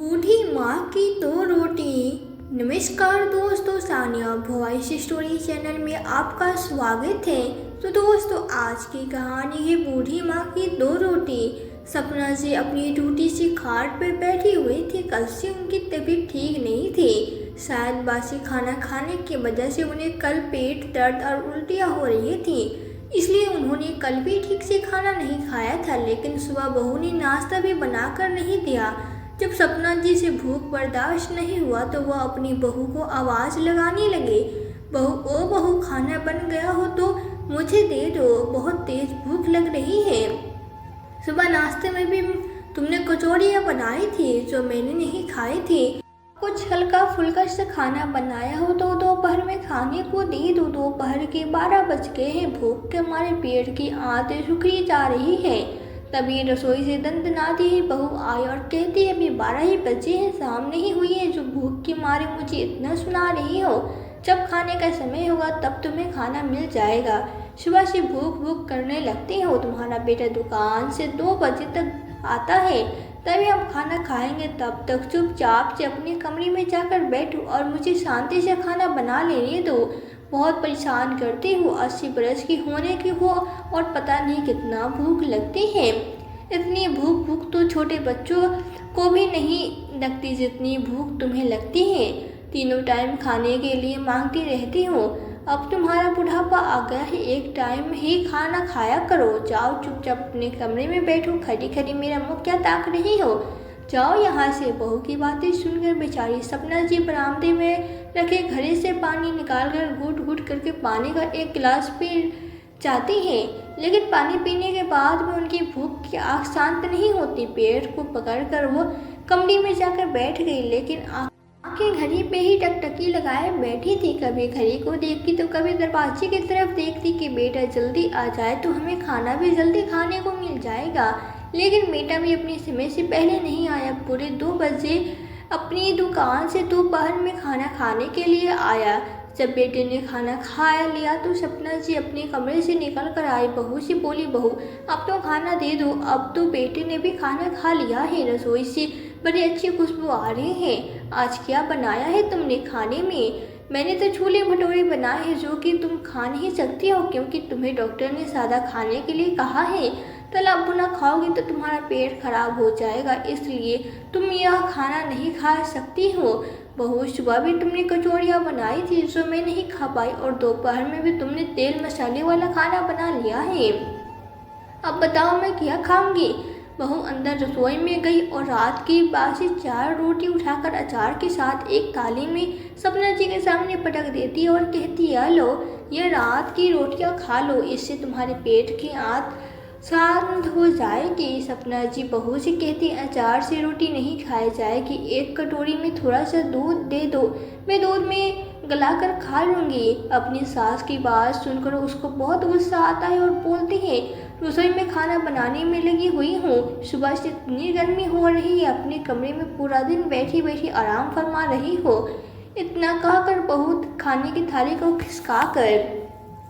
बूढ़ी माँ की दो रोटी। नमस्कार दोस्तों, सानिया वॉइस स्टोरी चैनल में आपका स्वागत है। तो दोस्तों, आज की कहानी है बूढ़ी माँ की दो रोटी। सपना जी अपनी ड्यूटी से खाट पर बैठी हुई थी। कल से उनकी तबीयत ठीक नहीं थी। शायद बासी खाना खाने की वजह से उन्हें कल पेट दर्द और उल्टियाँ हो रही थी, इसलिए उन्होंने कल भी ठीक से खाना नहीं खाया था। लेकिन सुबह बहू ने नाश्ता भी बनाकर नहीं दिया। जब सपना जी से भूख बर्दाश्त नहीं हुआ तो वह अपनी बहू को आवाज़ लगाने लगे, बहू ओ बहू, खाना बन गया हो तो मुझे दे दो, बहुत तेज भूख लग रही है। सुबह नाश्ते में भी तुमने कचौड़ियाँ बनाई थी जो मैंने नहीं खाई थी। कुछ हल्का फुल्का सा खाना बनाया हो तो दोपहर में खाने को दे दो। दोपहर के 12 बज गए हैं। भूख के मारे पेट की आंतें सुखरी जा रही है। तभी रसोई से दंदनाती ही बहू आई और कहती है, अभी 12 ही बजे हैं, शाम नहीं हुई है जो भूख के मारे मुझे इतना सुना रही हो। जब खाने का समय होगा तब तुम्हें खाना मिल जाएगा। सुबह से भूख भूख करने लगती हो। तुम्हारा बेटा दुकान से 2 बजे तक आता है, तभी हम खाना खाएंगे। तब तक चुपचाप से अपने कमरे में जाकर बैठो और मुझे शांति से खाना बना लेने दो। बहुत परेशान करती हो। 80 बरस की होने की हो और पता नहीं कितना भूख लगती है। इतनी भूख तो छोटे बच्चों को भी नहीं लगती जितनी भूख तुम्हें लगती है। तीनों टाइम खाने के लिए मांगती रहती हो। अब तुम्हारा बुढ़ापा आ गया है, एक टाइम ही खाना खाया करो। जाओ चुपचाप अपने कमरे में बैठो। खड़ी खड़ी मेरा मुँह क्या ताक रही हो, जाओ यहाँ से। बहू की बातें सुनकर बेचारी सपना जी बरामदे में रखे घड़े से पानी निकालकर घूट घूट करके पानी का एक गिलास पी जाती है। लेकिन पानी पीने के बाद भी उनकी भूख की आग शांत नहीं होती। पेट को पकड़कर वो कमरे में जाकर बैठ गई, लेकिन आंखें घड़ी पे ही टकटकी लगाए बैठी थी। कभी घड़ी को देखती तो कभी दरवाजे की तरफ देखती कि बेटा जल्दी आ जाए तो हमें खाना भी जल्दी खाने को मिल जाएगा। लेकिन बेटा भी अपने समय से पहले नहीं आया। पूरे 2 बजे अपनी दुकान से दोपहर में खाना खाने के लिए आया। जब बेटे ने खाना खाया लिया तो सपना जी अपने कमरे से निकल कर आई। बहू से बोली, बहू अब तो खाना दे दो। अब तो बेटे ने भी खाना खा लिया है। रसोई से बड़ी अच्छी खुशबू आ रही है। आज क्या बनाया है तुमने खाने में? मैंने तो छोले भटूरे बनाए हैं जो कि तुम खा नहीं सकती हो, क्योंकि तुम्हें डॉक्टर ने सादा खाने के लिए कहा है। तला भुना खाओगी तो तुम्हारा पेट खराब हो जाएगा, इसलिए तुम यह खाना नहीं खा सकती हो। बहू सुबह भी तुमने कचौड़ियाँ बनाई थी जो मैं नहीं खा पाई, और दोपहर में भी तुमने तेल मसाले वाला खाना बना लिया है। अब बताओ मैं क्या खाऊंगी? बहू अंदर रसोई में गई और रात की बासी 4 रोटी उठाकर अचार के साथ एक थाली में सपना जी के सामने पटक देती और कहती है, लो ये रात की रोटियां खा लो, इससे तुम्हारे पेट की आंत शांत हो जाएगी। सपना जी बहू से कहती, अचार से रोटी नहीं खाई जाएगी, एक कटोरी में थोड़ा सा दूध दे दो, मैं दूध में गलाकर खा लूँगी। अपनी सास की बात सुनकर उसको बहुत गुस्सा आता है और बोलती है, रसोई में खाना बनाने में लगी हुई हूँ, सुबह से इतनी गर्मी हो रही है, अपने कमरे में पूरा दिन बैठी बैठी आराम फरमा रही हो। इतना कहकर बहू खाने की थाली को खिसका कर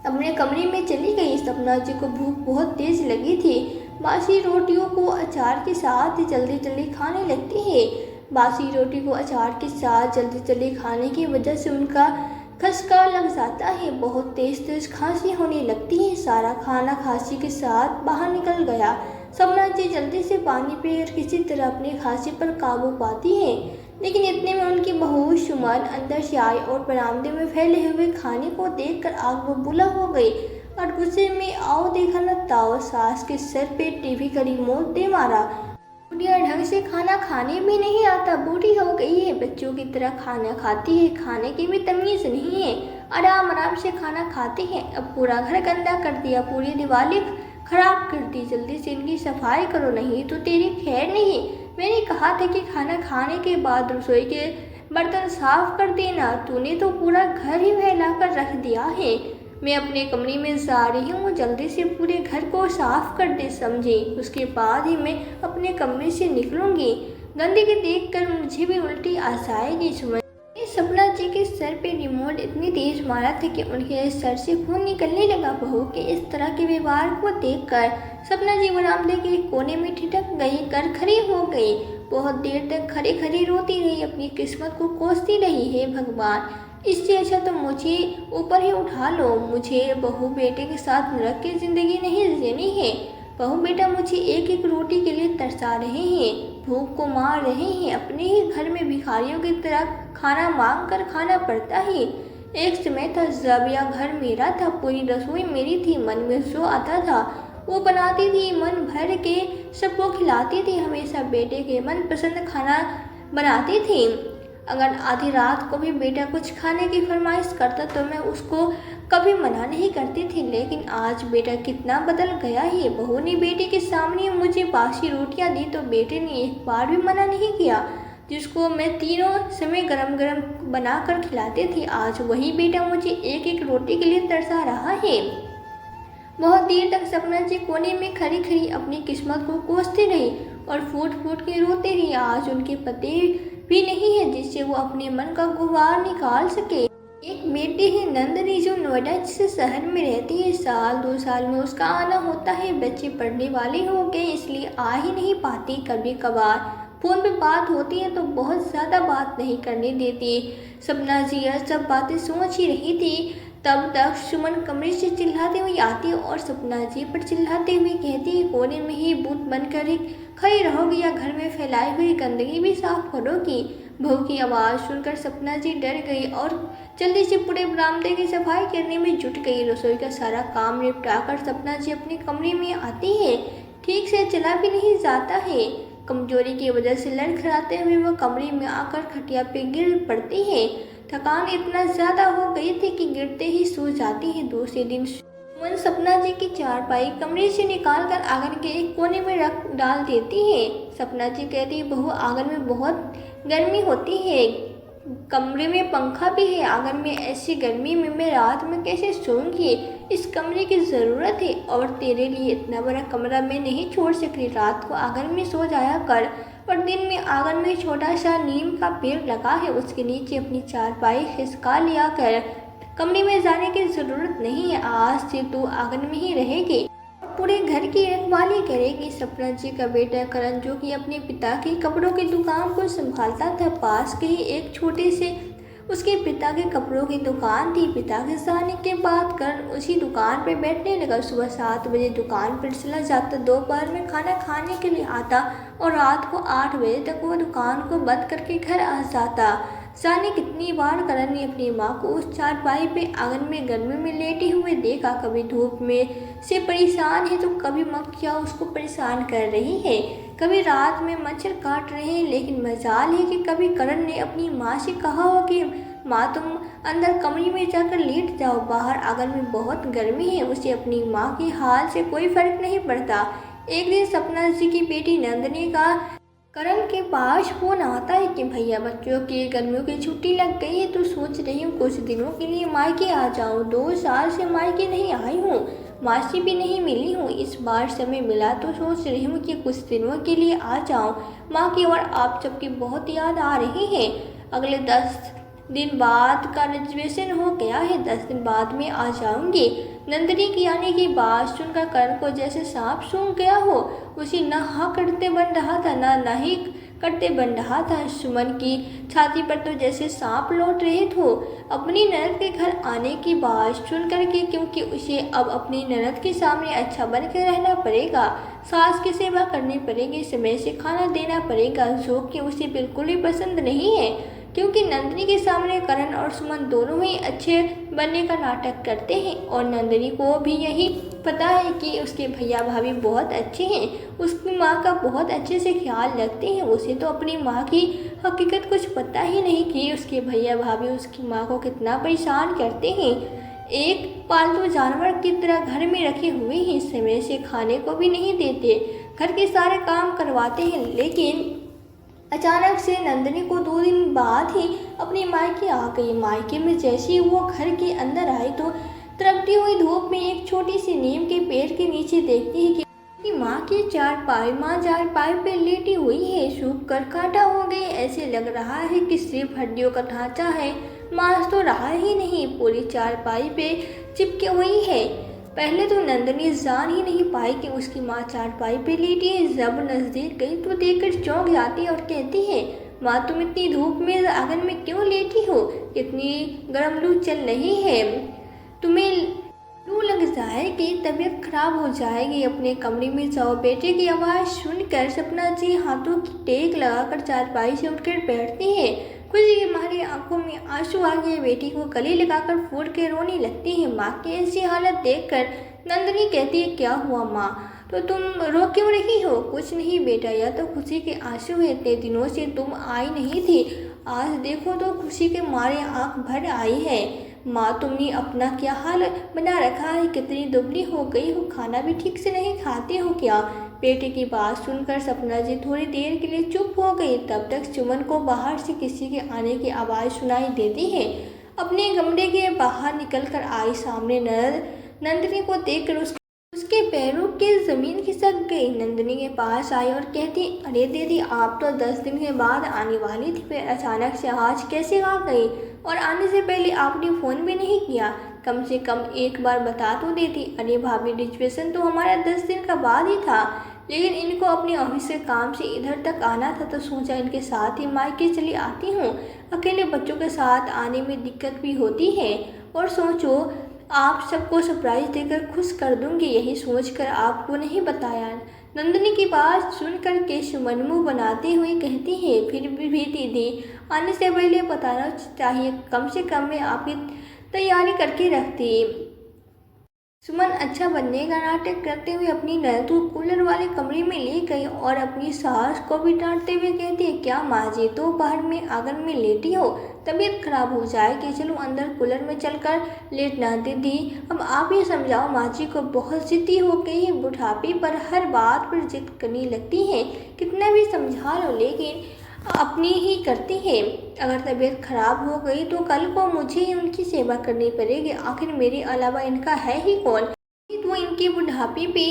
अपने कमरे में चली गई। सपना जी को भूख बहुत तेज लगी थी। बासी रोटियों को अचार के साथ जल्दी जल्दी खाने लगती है। बासी रोटी को अचार के साथ जल्दी जल्दी खाने की वजह से उनका खसका लग जाता है। बहुत तेज तेज खांसी होने लगती है। सारा खाना खांसी के साथ बाहर निकल गया। सपना जी जल्दी से पानी पीकर किसी तरह अपनी खांसी पर काबू पाती है। लेकिन इतने में उनकी बहू सुमन अंदर से आई और बरामदे में फैले हुए खाने को देखकर आग बबूला हो गई और गुस्से में आओ देखा न ताओ सास के सर पे टीवी का रिमोट दे मारा। बुढ़िया ढंग से खाना खाने भी नहीं आता, बूढ़ी हो गई है, बच्चों की तरह खाना खाती है, खाने की भी तमीज़ नहीं है, आराम आराम से खाना खाती है। अब पूरा घर गंदा कर दिया, पूरी दिवाली खराब कर दी, जल्दी से इनकी सफाई करो, नहीं तो तेरी खैर नहीं। मैंने कहा था कि खाना खाने के बाद रसोई के बर्तन साफ कर देना, तूने तो पूरा घर ही फैला कर रख दिया है। मैं अपने कमरे में जा रही हूँ, जल्दी से पूरे घर को साफ कर दे, समझी? उसके बाद ही मैं अपने कमरे से निकलूंगी। गंदगी देखकर मुझे भी उल्टी आ जाएगी। सपना जी के सर पे रिमोट इतनी तेज मारा था कि उनके सर से खून निकलने लगा। बहू के इस तरह के व्यवहार को देखकर सपना जी बरामदे के कोने में ठिठक गई कर खड़ी हो गई। बहुत देर तक खड़ी खड़ी रोती रही, अपनी किस्मत को कोसती रही। हे भगवान, इससे अच्छा तो मुझे ऊपर ही उठा लो। मुझे बहू बेटे के साथ नरक की जिंदगी नहीं जीनी है। बहू बेटा मुझे एक एक रोटी के लिए तरसा रहे हैं, भूख को मार रहे हैं। अपने ही घर में भिखारियों की तरह खाना मांग कर खाना पड़ता है। एक समय था जब यह घर मेरा था, पूरी रसोई मेरी थी। मन में जो आता था वो बनाती थी, मन भर के सबको खिलाती थी। हमेशा बेटे के मनपसंद खाना बनाती थी। अगर आधी रात को भी बेटा कुछ खाने की फरमाइश करता तो मैं उसको कभी मना नहीं करती थी। लेकिन आज बेटा कितना बदल गया है। बहू ने बेटे के सामने मुझे बासी रोटियां दी तो बेटे ने एक बार भी मना नहीं किया। जिसको मैं तीनों समय गरम गरम बना कर खिलाती थी, आज वही बेटा मुझे एक एक रोटी के लिए तरसा रहा है। बहुत देर तक सपना जी कोने में खड़ी खड़ी अपनी किस्मत को कोसती रही और फूट फूट के रोते रही। आज उनके पति भी नहीं है जिससे वो अपने मन का गुबार निकाल सके। एक बेटी है नंदनी जो नोएडा जैसे शहर में रहती है। साल 2 साल में उसका आना होता है। बच्चे पढ़ने वाले हो गए इसलिए आ ही नहीं पाती। कभी कभार फोन पे बात होती है तो बहुत ज़्यादा बात नहीं करने देती। सपना जी यह सब बातें सोच ही रही थी, तब तक सुमन कमरे से चिल्लाते हुए आती और सपना जी पर चिल्लाते हुए कहती है, कोने में ही बूथ बनकर खड़ी रहोगी या घर में फैलाई हुई गंदगी भी साफ करोगी। बहू की आवाज़ सुनकर सपना जी डर गई और जल्दी से पूरे बरामदे की सफाई करने में जुट गई। रसोई का सारा काम निपटाकर सपना जी अपने कमरे में आती है। ठीक से चला भी नहीं जाता है। कमजोरी की वजह से लड़खड़ाते हुए वह कमरे में आकर खटिया पे गिर पड़ती है। थकान इतना ज़्यादा हो गई थी कि गिरते ही सो जाती है। दूसरे दिन सुमन सपना जी की चारपाई कमरे से निकाल कर आंगन के एक कोने में रख डाल देती है। सपना जी कहती है, बहू आंगन में बहुत गर्मी होती है, कमरे में पंखा भी है, आंगन में ऐसी गर्मी में मैं रात में कैसे सोऊंगी। इस कमरे की ज़रूरत है और तेरे लिए इतना बड़ा कमरा मैं नहीं छोड़ सकती। रात को आंगन में सो जाया कर और दिन में आंगन में छोटा सा नीम का पेड़ लगा है, उसके नीचे अपनी चारपाई खिसका लिया कर। कमरे में जाने की ज़रूरत नहीं है। आज से तू आंगन में ही रहेगी, पूरे घर की रखवाली करेगी। सपना जी का बेटा करण जो कि अपने पिता की कपड़ों की दुकान को संभालता था, पास के ही एक छोटे से उसके पिता के कपड़ों की दुकान थी। पिता के जाने के बाद करण उसी दुकान पर बैठने लगा। सुबह 7 बजे दुकान पर चला जाता, दोपहर में खाना खाने के लिए आता और रात को 8 बजे तक वो दुकान को बंद करके घर आ जाता। जाने कितनी बार करण ने अपनी माँ को उस चारपाई पे आंगन में गर्मी में लेटे हुए देखा। कभी धूप में से परेशान है तो कभी मक्खियाँ उसको परेशान कर रही है, कभी रात में मच्छर काट रहे हैं। लेकिन मजाल है कि कभी करण ने अपनी माँ से कहा हो कि माँ तुम अंदर कमरे में जाकर लेट जाओ, बाहर आंगन में बहुत गर्मी है। उसे अपनी माँ के हाल से कोई फर्क नहीं पड़ता। एक दिन सपना जी की बेटी नंदनी का करण के पास फोन आता है कि भैया बच्चों की गर्मियों की छुट्टी लग गई है तो सोच रही हूँ कुछ दिनों के लिए मायके आ जाऊँ। 2 साल से मायके नहीं आई हूँ, मासी भी नहीं मिली हूँ। इस बार समय मिला तो सोच रही हूँ कि कुछ दिनों के लिए आ जाऊँ। माँ की और आप सबकी बहुत याद आ रही है। अगले 10 दिन बाद का रिजर्वेशन हो गया है, 10 दिन बाद में आ जाऊंगी। नंदिनी की आने की बात सुनकर करण को जैसे सांप सूंघ गया हो। उसे न हाँ करते बन रहा था न नहीं करते बन रहा था। सुमन की छाती पर तो जैसे सांप लौट रहे थे अपनी ननद के घर आने की बात सुनकर के, क्योंकि उसे अब अपनी ननद के सामने अच्छा बनकर रहना पड़ेगा, सास की सेवा करनी पड़ेगी, समय से खाना देना पड़ेगा, जो कि उसे बिल्कुल ही पसंद नहीं है। क्योंकि नंदिनी के सामने करण और सुमन दोनों ही अच्छे बनने का नाटक करते हैं और नंदिनी को भी यही पता है कि उसके भैया भाभी बहुत अच्छे हैं, उसकी माँ का बहुत अच्छे से ख्याल रखते हैं। उसे तो अपनी माँ की हकीकत कुछ पता ही नहीं कि उसके भैया भाभी उसकी माँ को कितना परेशान करते हैं। एक पालतू जानवर की तरह घर में रखे हुए हैं, समय से खाने को भी नहीं देते, घर के सारे काम करवाते हैं। लेकिन अचानक से नंदिनी को 2 दिन बाद ही अपनी मायके आ गई। मायके में जैसे ही वो घर के अंदर आई तो तड़पती हुई धूप में एक छोटी सी नीम के पेड़ के नीचे देखती है कि माँ की चारपाई पे लेटी हुई है, सूख कर काटा हो गई। ऐसे लग रहा है कि सिर्फ हड्डियों का ढांचा है, मांस तो रहा ही नहीं, पूरी चारपाई पे चिपकी हुई है। पहले तो नंदनी जान ही नहीं पाई कि उसकी माँ चारपाई पे लेटी है। जब नजदीक गई तो देखकर चौंक जाती है और कहती है, माँ तुम इतनी धूप में आंगन में क्यों लेटी हो? इतनी गर्म लू चल रही है, तुम्हें लू लग जाएगी, तबीयत खराब हो जाएगी, अपने कमरे में जाओ। बेटे की आवाज़ सुनकर सपना जी हाथों की टेक लगाकर चारपाई से उठकर बैठती है। खुशी के मारे आंखों में आंसू आ गए। बेटी को गले लगाकर फूट के रोने लगती है। माँ की ऐसी हालत देखकर नंदनी कहती है, क्या हुआ माँ, तो तुम रो क्यों रही हो? कुछ नहीं बेटा, यह तो खुशी के आंसू है, इतने दिनों से तुम आई नहीं थी, आज देखो तो खुशी के मारे आंख भर आई है। माँ तुमने अपना क्या हाल बना रखा है, कितनी दुबली हो गई हो, खाना भी ठीक से नहीं खाते हो क्या? बेटे की बात सुनकर सपना जी थोड़ी देर के लिए चुप हो गई। तब तक सुमन को बाहर से किसी के आने की आवाज़ सुनाई देती है। अपने कमरे के बाहर निकलकर आई सामने नंदनी को देखकर उसके पैरों की जमीन खिसक गई। नंदनी के पास आई और कहती, अरे दीदी आप तो 10 दिन के बाद आने वाली थी, फिर अचानक से आज कैसे आ गई? और आने से पहले आपने फ़ोन भी नहीं किया, कम से कम एक बार बता तो देती। अरे भाभी रिजर्वेशन तो हमारा 10 दिन का बाद ही था, लेकिन इनको अपने ऑफिस के काम से इधर तक आना था तो सोचा इनके साथ ही मायके चली आती हूँ। अकेले बच्चों के साथ आने में दिक्कत भी होती है, और सोचो आप सबको सरप्राइज देकर खुश कर दूंगी, यही सोचकर आपको नहीं बताया। नंदनी की बात सुनकर के सुमन मुँह बनाते हुए कहती है, फिर भी दीदी आने से पहले बताना चाहिए, कम से कम मैं आपकी तैयारी करके रखती। सुमन अच्छा बनने का नाटक करते हुए अपनी ननद को कूलर वाले कमरे में ले गई और अपनी सास को भी डांटते हुए कहती है, क्या माँ जी तो बाहर में आंगन में लेटी हो, तबीयत खराब हो जाएगी, चलो अंदर कूलर में चलकर लेटना। दीदी अब आप ही समझाओ, माँ जी को बहुत जिद्दी हो गई है, बुढ़ापे पर हर बात पर जिद करने लगती है, कितना भी समझा लो लेकिन अपनी ही करती है। अगर तबीयत खराब हो गई तो कल को मुझे ही उनकी सेवा करनी पड़ेगी, आखिर मेरे अलावा इनका है ही कौन? तो इनके बुढ़ापे पे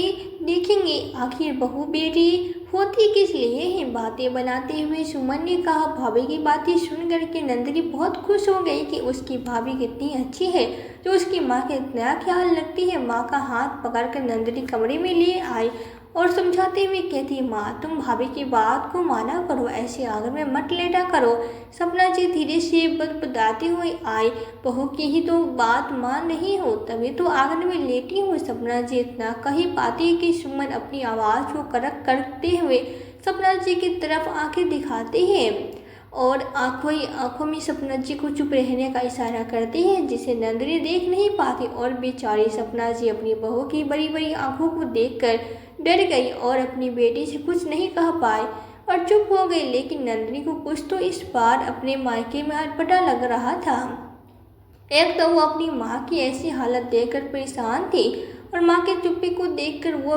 देखेंगे, आखिर बहू बेटी होती किस लिए है? बातें बनाते हुए सुमन ने कहा। भाभी की बातें सुन करके नंदनी बहुत खुश हो गई कि उसकी भाभी कितनी अच्छी है, जो उसकी माँ का इतना ख्याल रखती है। माँ का हाथ पकड़कर नंदनी कमरे में ले आई और समझाते हुए कहती, माँ तुम भाभी की बात को माना करो, ऐसे आंगन में मत लेटा करो। सपना जी धीरे से बदबदाते हुए आए, बहू की ही तो बात मान नहीं हो, तभी तो आंगन में लेटी हूँ। सपना जी इतना कही पाती कि सुमन अपनी आवाज़ को करक करते हुए सपना जी की तरफ आंखें दिखाते हैं और आंखों में सपना जी को चुप रहने का इशारा करती है, जिसे नंदनी देख नहीं पाती। और बेचारी सपना जी अपनी बहू की बड़ी बड़ी आंखों को देखकर डर गई और अपनी बेटी से कुछ नहीं कह पाई और चुप हो गई। लेकिन नंदनी को कुछ तो इस बार अपने मायके में अटपटा लग रहा था। एक तो वो अपनी माँ की ऐसी हालत देखकर परेशान थी और माँ के चुप्पी को देखकर वो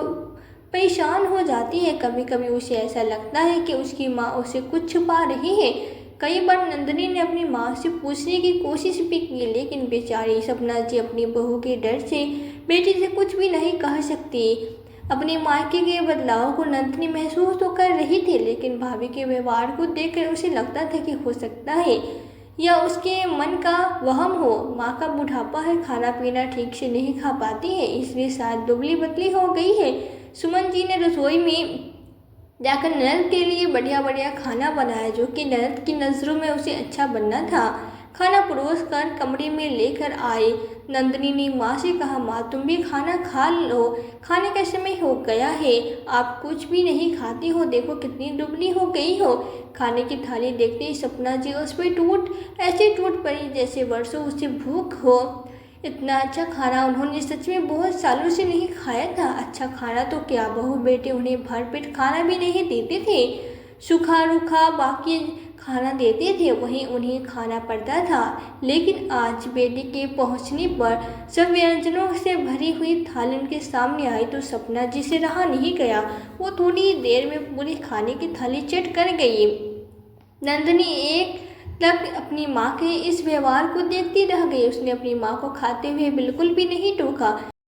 परेशान हो जाती है। कभी कभी उसे ऐसा लगता है कि उसकी माँ उसे कुछ छुपा रही है। कई बार नंदनी ने अपनी माँ से पूछने की कोशिश भी की, लेकिन बेचारी सपना जी अपनी बहू के डर से बेटी से कुछ भी नहीं कह सकती। अपने मायके के बदलाव को नंदनी महसूस तो कर रही थी, लेकिन भाभी के व्यवहार को देखकर उसे लगता था कि हो सकता है या उसके मन का वहम हो। माँ का बुढ़ापा है, खाना पीना ठीक से नहीं खा पाती है, इसलिए शायद दुबली पतली हो गई है। सुमन जी ने रसोई में जाकर ननद के लिए बढ़िया बढ़िया खाना बनाया, जो कि ननद की नज़रों में उसे अच्छा बनना था। खाना परोस कर कमरे में लेकर आए। नंदनी ने माँ से कहा, माँ तुम भी खाना खा लो, खाने का समय हो गया है, आप कुछ भी नहीं खाती हो, देखो कितनी दुबली हो गई हो। खाने की थाली देखते ही सपना जी उस पर ऐसे टूट पड़ी जैसे वर्षों उसे भूख हो। इतना अच्छा खाना उन्होंने सच में बहुत सालों से नहीं खाया था। अच्छा खाना तो क्या, बहू बेटे उन्हें भरपेट खाना भी नहीं देते थे, सूखा रूखा बाकी खाना देते थे, वहीं उन्हें खाना पड़ता था। लेकिन आज बेटे के पहुंचने पर सब व्यंजनों से भरी हुई थाली उनके सामने आई तो सपना जी से रहा नहीं गया। वो थोड़ी देर में पूरी खाने की थाली चट कर गई। नंदनी एक तक अपनी माँ के इस व्यवहार को देखती रह गई। उसने अपनी माँ को खाते हुए बिल्कुल भी नहीं टोका।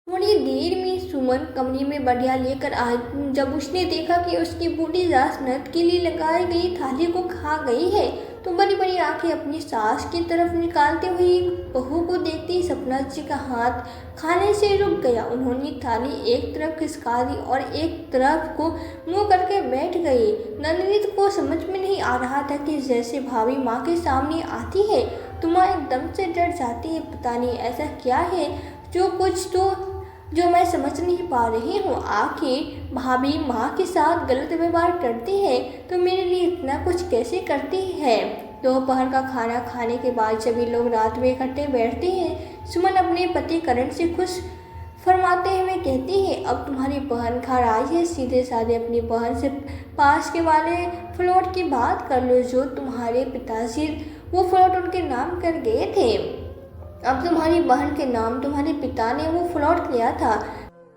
थोड़ी देर में सुमन कमरे में बढ़िया लेकर आई। जब उसने देखा कि उसकी बूढ़ी सास ननद के लिए लगाई गई थाली को खा गई है तो बड़ी बड़ी आंखें अपनी सास की तरफ निकालते हुए बहू को देखते ही सपना जी का हाथ खाने से रुक गया। उन्होंने थाली एक तरफ खिसका दी और एक तरफ को मुंह करके बैठ गई। नंदिनी को समझ में नहीं आ रहा था कि जैसे भाभी माँ के सामने आती है तो माँ एकदम से डर जाती है। पता नहीं ऐसा क्या है जो मैं समझ नहीं पा रही हूँ। आखिर भाभी माँ के साथ गलत व्यवहार करती है तो मेरे लिए इतना कुछ कैसे करती है। दोपहर का खाना खाने के बाद सभी लोग रात में इकट्ठे बैठते हैं। सुमन अपने पति करण से खुश फरमाते हुए कहती है, अब तुम्हारी बहन घर आई है, सीधे साधे अपनी बहन से पास के वाले फ्लैट की बात कर लो जो तुम्हारे पिताजी वो फ्लैट उनके नाम कर गए थे। अब तुम्हारी बहन के नाम तुम्हारे पिता ने वो फ्लैट लिया था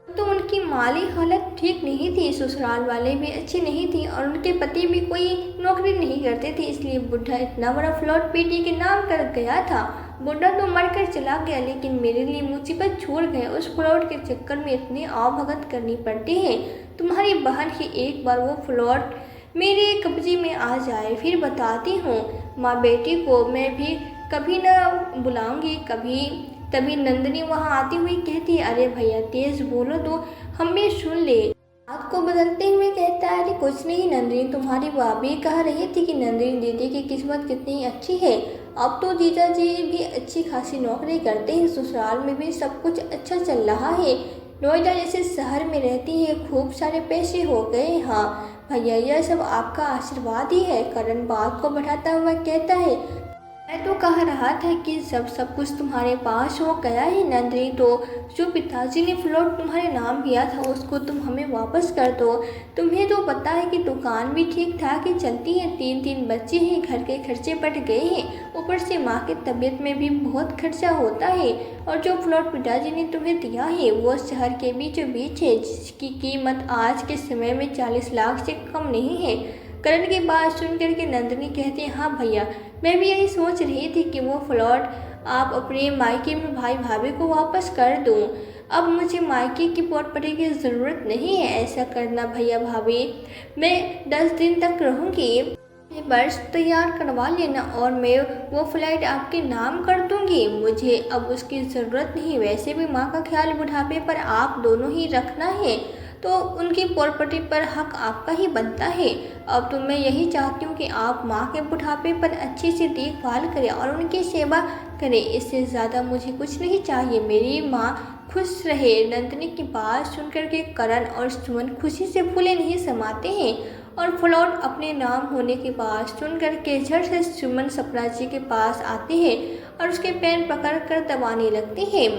तो उनकी माली हालत ठीक नहीं थी, ससुराल वाले भी अच्छे नहीं थे और उनके पति भी कोई नौकरी नहीं करते थे, इसलिए बुढ़ा इतना बड़ा फ्लैट बेटी के नाम कर गया था। बुढ़ा तो मरकर चला गया लेकिन मेरे लिए मुसीबत छोड़ गए। उस फ्लैट के चक्कर में इतनी आवभगत करनी पड़ती है। तुम्हारी बहन ही एक बार वो फ्लैट मेरे कब्जे में आ जाए फिर बताती हूँ माँ बेटी को मैं भी कभी न बुलाऊंगी कभी। तभी नंदिनी वहां आती हुई कहती है, अरे भैया तेज बोलो तो हम भी सुन ले। बात को बदलते हुए कहता है, अरे कुछ नहीं नंदिनी, तुम्हारी भाभी कह रही थी कि नंदिनी दीदी की किस्मत कितनी अच्छी है। अब तो जीजा जी भी अच्छी खासी नौकरी करते हैं, ससुराल में भी सब कुछ अच्छा चल रहा है। नोएडा जैसे शहर में रहती है, खूब सारे पैसे हो गए। हाँ भैया यह सब आपका आशीर्वाद ही है। करण बात को बढ़ाता हुआ कहता है, मैं तो कह रहा था कि जब सब कुछ तुम्हारे पास हो गया है नंदिनी तो जो पिताजी ने फ्लैट तुम्हारे नाम किया था उसको तुम हमें वापस कर दो। तुम्हें तो पता है कि दुकान भी ठीक ठाक ही चलती है, 3 बच्चे हैं, घर के खर्चे बढ़ गए हैं, ऊपर से माँ की तबीयत में भी बहुत खर्चा होता है। और जो फ्लैट पिताजी ने तुम्हें दिया है वो शहर के बीचों बीच है जिसकी कीमत आज के समय में 40 लाख से कम नहीं है। करण की बात सुनकर के नंदिनी कहती है, हाँ भैया मैं भी यही सोच रही थी कि वो फ्लैट आप अपने मायके में भाई भाभी को वापस कर दूं। अब मुझे मायके की प्रॉपर्टी की ज़रूरत नहीं है। ऐसा करना भैया भाभी, मैं 10 दिन तक रहूँगी, बर्स तैयार करवा लेना और मैं वो फ्लैट आपके नाम कर दूंगी। मुझे अब उसकी ज़रूरत नहीं, वैसे भी माँ का ख्याल बुढ़ापे पर आप दोनों ही रखना है तो उनकी प्रॉपर्टी पर हक आपका ही बनता है। अब तो मैं यही चाहती हूँ कि आप माँ के बुढ़ापे पर अच्छे से देखभाल करें और उनकी सेवा करें, इससे ज़्यादा मुझे कुछ नहीं चाहिए। मेरी माँ खुश रहे। नंदिनी की बात सुनकर के करण और सुमन खुशी से फूले नहीं समाते हैं और फ्लैट अपने नाम होने की बात सुनकर के झट से सुमन सपना जी के पास आते हैं और उसके पैर पकड़ कर दबाने लगते हैं।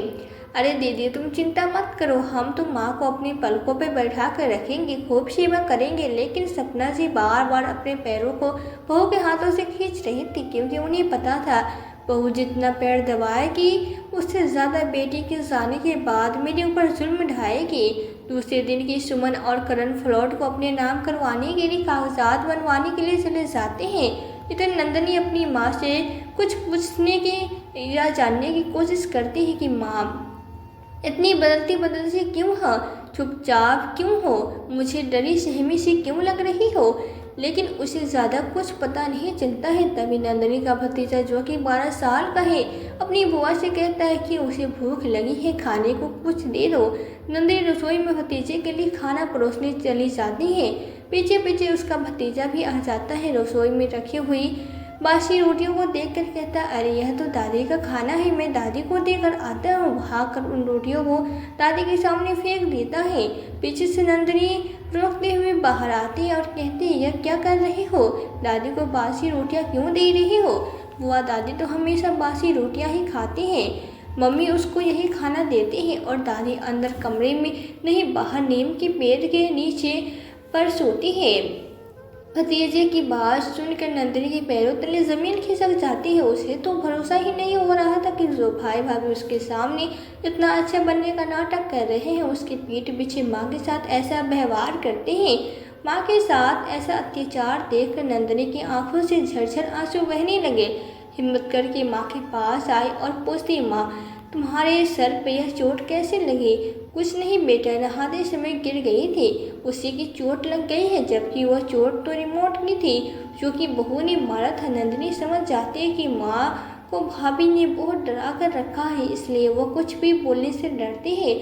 अरे दीदी तुम चिंता मत करो, हम तो माँ को अपनी पलकों पे बैठा कर रखेंगे, खूब सेवा करेंगे। लेकिन सपना जी बार बार अपने पैरों को बहू के हाथों से खींच रही थी क्योंकि उन्हें पता था बहू जितना पैर दबाएगी उससे ज़्यादा बेटी के जाने के बाद मेरे ऊपर जुल्म ढाएगी। दूसरे दिन की सुमन और करण फ्लैट को अपने नाम करवाने के लिए कागजात बनवाने के लिए चले जाते हैं। इधर नंदिनी अपनी माँ से कुछ पूछने की या जानने की कोशिश करती है कि माँ इतनी बदलती क्यों हो, चुपचाप क्यों हो, मुझे डरी सहमी सी क्यों लग रही हो। लेकिन उसे ज़्यादा कुछ पता नहीं चलता है। तभी नंदिनी का भतीजा जो कि 12 साल का है अपनी बुआ से कहता है कि उसे भूख लगी है, खाने को कुछ दे दो। नंदिनी रसोई में भतीजे के लिए खाना परोसने चली जाती है। पीछे पीछे उसका भतीजा भी आ जाता है। रसोई में रखी हुई बासी रोटियों को देखकर कहता, अरे यह तो दादी का खाना है, मैं दादी को देकर आता हूँ। भागकर उन रोटियों को दादी के सामने फेंक देता है। पीछे से नंदिनी रोकते हुए बाहर आती है और कहती है, यह क्या कर रहे हो, दादी को बासी रोटियाँ क्यों दे रही हो। बुआ दादी तो हमेशा बासी रोटियाँ ही खाती हैं, मम्मी उसको यही खाना देती है। और दादी अंदर कमरे में नहीं बाहर नीम के पेड़ के नीचे पर सोती है। भतीजे की बात सुनकर नंदिनी के पैरों तले जमीन खिसक जाती है। उसे तो भरोसा ही नहीं हो रहा था कि जो भाई भाभी उसके सामने इतना अच्छा बनने का नाटक कर रहे हैं, उसके पीठ पीछे माँ के साथ ऐसा व्यवहार करते हैं। माँ के साथ ऐसा अत्याचार देखकर नंदिनी की आंखों से झरझर आंसू बहने लगे। हिम्मत करके माँ के पास आई और पूछती, माँ तुम्हारे सर पे यह चोट कैसे लगी। कुछ नहीं बेटा, नहाते समय गिर गई थी, उसी की चोट लग गई है। जबकि वह चोट तो रिमोट की थी, जो कि बहू ने मारा था। नंदिनी समझ जाती है कि माँ को भाभी ने बहुत डरा कर रखा है, इसलिए वो कुछ भी बोलने से डरती है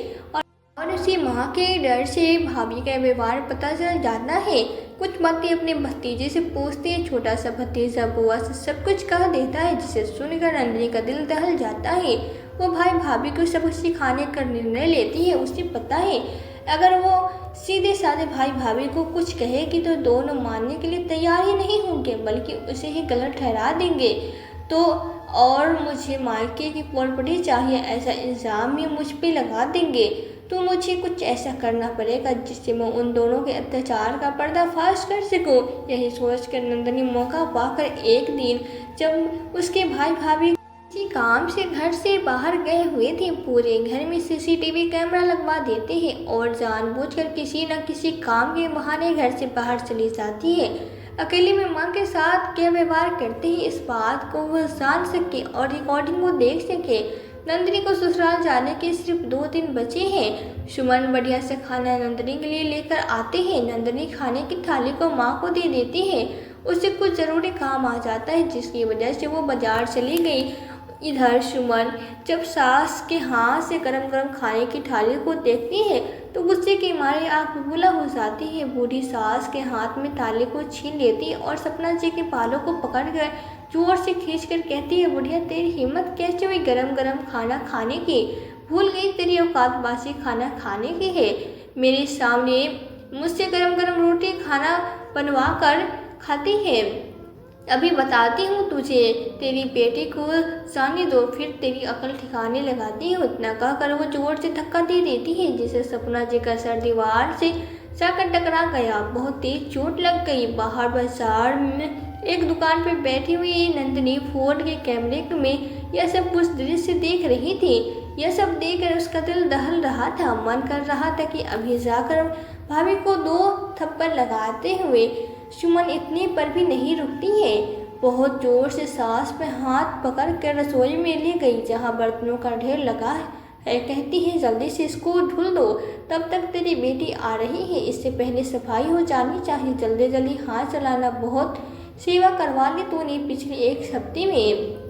और उसी माँ के डर से भाभी का व्यवहार पता चल जाता है। कुछ बातें अपने भतीजे से पूछती है। छोटा सा भतीजा बुआ से सब कुछ कह देता है, जिसे सुनकर नंदिनी का दिल दहल जाता है। वो भाई भाभी को सब सिखाने का निर्णय लेती है। उसे पता है अगर वो सीधे साधे भाई भाभी को कुछ कहेगी तो दोनों मानने के लिए तैयार ही नहीं होंगे, बल्कि उसे ही गलत ठहरा देंगे। तो और मुझे मायके की प्रॉपर्टी चाहिए ऐसा इल्ज़ाम भी मुझ पे लगा देंगे। तो मुझे कुछ ऐसा करना पड़ेगा जिससे मैं उन दोनों के अत्याचार का पर्दाफाश कर सकूं। यही सोचकर नंदिनी मौका पाकर एक दिन जब उसके भाई भाभी किसी काम से घर से बाहर गए हुए थे, पूरे घर में सीसीटीवी कैमरा लगवा देते हैं और जानबूझकर किसी न किसी काम के बहाने घर से बाहर चली जाती है। अकेले में माँ के साथ क्या व्यवहार करते हैं इस बात को वह जान सके और रिकॉर्डिंग को देख सके। नंदिनी को ससुराल जाने के सिर्फ 2 दिन बचे हैं। सुमन बढ़िया से खाना नंदिनी के लिए लेकर आते हैं। नंदिनी खाने की थाली को माँ को दे देती है। उसे कुछ ज़रूरी काम आ जाता है जिसकी वजह से वो बाजार चली गई। इधर सुमन जब सास के हाथ से गरम गरम खाने की थाली को देखती है तो गुस्से के मारे आँख बबूला हो जाती है। बूढ़ी सास के हाथ में थाली को छीन लेती है और सपना जी के बालों को पकड़कर जोर से खींचकर कहती है, बुढ़िया तेरी हिम्मत कैसे हुई गरम गरम खाना खाने की? भूल गई तेरी औकात बासी खाना खाने की है? मेरे सामने मुझसे गरम गरम रोटी खाना बनवा कर खाती है। अभी बताती हूँ तुझे, तेरी बेटी को जाने दो फिर तेरी अकल ठिकाने लगाती हूँ। इतना कहकर वो जोर से धक्का दे देती है जिससे सपना जी का सर दीवार से जाकर टकरा गया। बहुत तेज चोट लग गई। बाहर बाजार में एक दुकान पर बैठी हुई नंदिनी फोन के कैमरे में यह सब कुछ दृश्य देख रही थी। यह सब देखकर उसका दिल दहल रहा था। मन कर रहा था कि अभी जाकर भाभी को 2 थप्पड़ लगाते हुए। सुमन इतने पर भी नहीं रुकती है। बहुत जोर से सास पे हाथ पकड़ कर रसोई में ले गई जहाँ बर्तनों का ढेर लगा है। कहती है, जल्दी से इसको धुल दो, तब तक तेरी बेटी आ रही है। इससे पहले सफाई हो जानी चाहिए। जल्दी जल्दी हाथ चलाना, बहुत सेवा करवा ली तूने पिछले 1 हफ्ते में।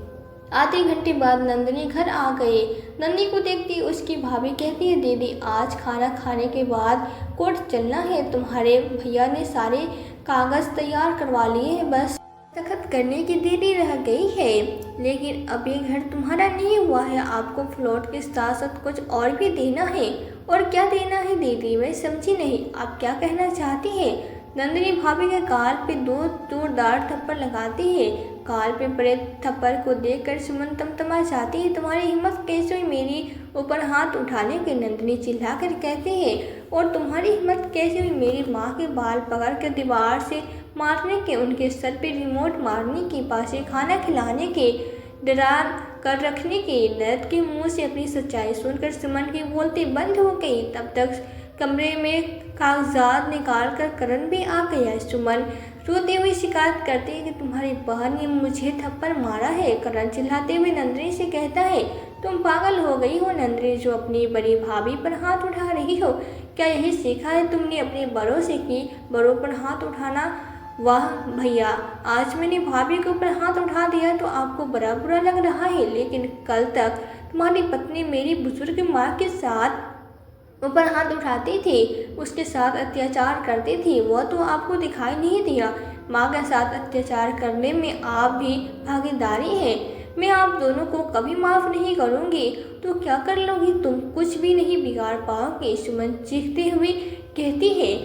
आधे घंटे बाद नंदिनी घर आ गई। नंदी को देखती उसकी भाभी कहती है, दीदी आज खाना खाने के बाद कोर्ट चलना है। तुम्हारे भैया ने सारे कागज़ तैयार करवा लिए हैं, बस दस्तखत करने की देरी रह गई है। लेकिन अब ये घर तुम्हारा नहीं हुआ है, आपको फ्लैट के साथ साथ कुछ और भी देना है। और क्या देना है दीदी? मैं समझी नहीं, आप क्या कहना चाहती हैं? नंदिनी भाभी के गाल पे 2 जोरदार थप्पड़ लगाती है। गाल पे पड़े थप्पड़ को देखकर सुमन तमतमा जाती है। तुम्हारी हिम्मत कैसे हुई मेरी ऊपर हाथ उठाने की? नंदिनी चिल्लाकर कहती है। और तुम्हारी हिम्मत कैसे हुई मेरी माँ के बाल पकड़ कर दीवार से मारने के, उनके सर पे रिमोट मारने की, पासे खाना खिलाने के, डरा कर रखने की? ननद के मुंह से अपनी सच्चाई सुनकर सुमन की बोलती बंद हो गई। तब तक कमरे में कागजात निकाल कर करण भी आ गया। सुमन रोते हुए शिकायत करती है कि तुम्हारी बहन ने मुझे थप्पड़ मारा है। करण चिल्लाते हुए नंदिनी से कहता है, तुम पागल हो गई हो नंदिनी, जो अपनी बड़ी भाभी पर हाथ उठा रही हो? क्या यही सीखा है तुमने अपने बड़ों से कि बड़ों पर हाथ उठाना? वाह भैया, आज मैंने भाभी के ऊपर हाथ उठा दिया तो आपको बड़ा बुरा लग रहा है, लेकिन कल तक तुम्हारी पत्नी मेरी बुजुर्ग माँ के साथ ऊपर हाथ उठाती थी, उसके साथ अत्याचार करती थी। वह तो आपको दिखाई नहीं दिया। माँ के साथ अत्याचार करने में आप भी भागीदारी है। मैं आप दोनों को कभी माफ़ नहीं करूँगी। तो क्या कर लोगी तुम? कुछ भी नहीं बिगाड़ पाओगे, सुमन चीखते हुए कहती है।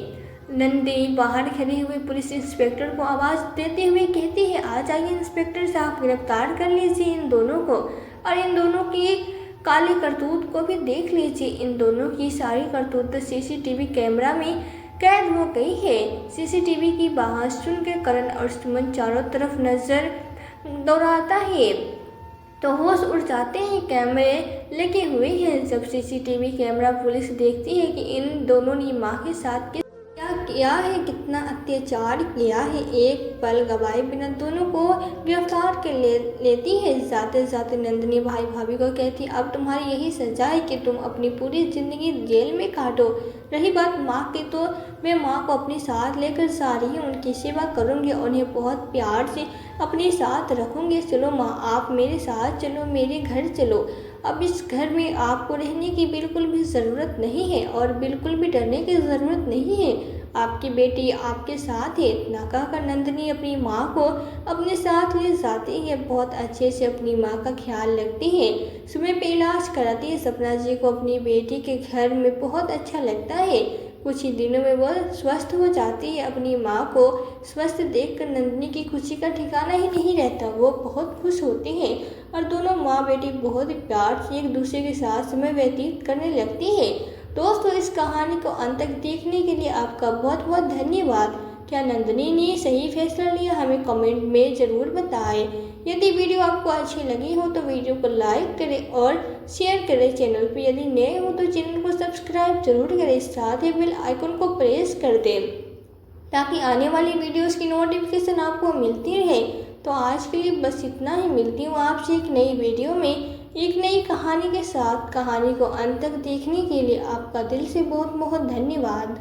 नंदी बाहर खड़े हुए पुलिस इंस्पेक्टर को आवाज़ देते हुए कहती है, आ जाइए इंस्पेक्टर साहब, गिरफ्तार कर लीजिए इन दोनों को और इन दोनों की काली करतूत को भी देख लीजिए। इन दोनों की सारी करतूत सीसीटीवी कैमरा में कैद हो गई है। सीसीटीवी की बात सुनकर करण और सुमन चारों तरफ नजर दौड़ाता है तो होश उड़ जाते हैं। कैमरे लगे हुए हैं। जब सीसीटीवी कैमरा पुलिस देखती है कि इन दोनों ने माँ के साथ क्या किया है, कितना अत्याचार किया है। एक पल गवाए बिना दोनों को गिरफ्तार कर लेती है। जाते जाते नंदिनी भाई भाभी को कहती, अब तुम्हारी यही सजा है कि तुम अपनी पूरी ज़िंदगी जेल में काटो। रही बात माँ की, तो मैं माँ को अपने साथ लेकर जा रही हूँ। उनकी सेवा करूँगी और उन्हें बहुत प्यार से अपने साथ रखूँगी। चलो माँ, आप मेरे साथ चलो, मेरे घर चलो। अब इस घर में आपको रहने की बिल्कुल भी ज़रूरत नहीं है और बिल्कुल भी डरने की ज़रूरत नहीं है। आपकी बेटी आपके साथ है। इतना कहकर नंदिनी अपनी माँ को अपने साथ ले जाती है। बहुत अच्छे से अपनी माँ का ख्याल रखती है। समय पे इलाज कराती है। सपना जी को अपनी बेटी के घर में बहुत अच्छा लगता है। कुछ ही दिनों में वह स्वस्थ हो जाती है। अपनी माँ को स्वस्थ देखकर नंदिनी की खुशी का ठिकाना ही नहीं रहता। वो बहुत खुश होती हैं और दोनों माँ बेटी बहुत ही प्यार से एक दूसरे के साथ समय व्यतीत करने लगती है। दोस्तों, इस कहानी को अंत तक देखने के लिए आपका बहुत बहुत धन्यवाद। क्या नंदिनी ने सही फैसला लिया? हमें कमेंट में ज़रूर बताएं। यदि वीडियो आपको अच्छी लगी हो तो वीडियो को लाइक करें और शेयर करें। चैनल पर यदि नए हो तो चैनल को सब्सक्राइब जरूर करें। साथ ही बेल आइकन को प्रेस कर दें ताकि आने वाली वीडियोस की नोटिफिकेशन आपको मिलती रहे। तो आज के लिए बस इतना ही। मिलती हूँ आपसे एक नई वीडियो में एक नई कहानी के साथ। कहानी को अंत तक देखने के लिए आपका दिल से बहुत बहुत धन्यवाद।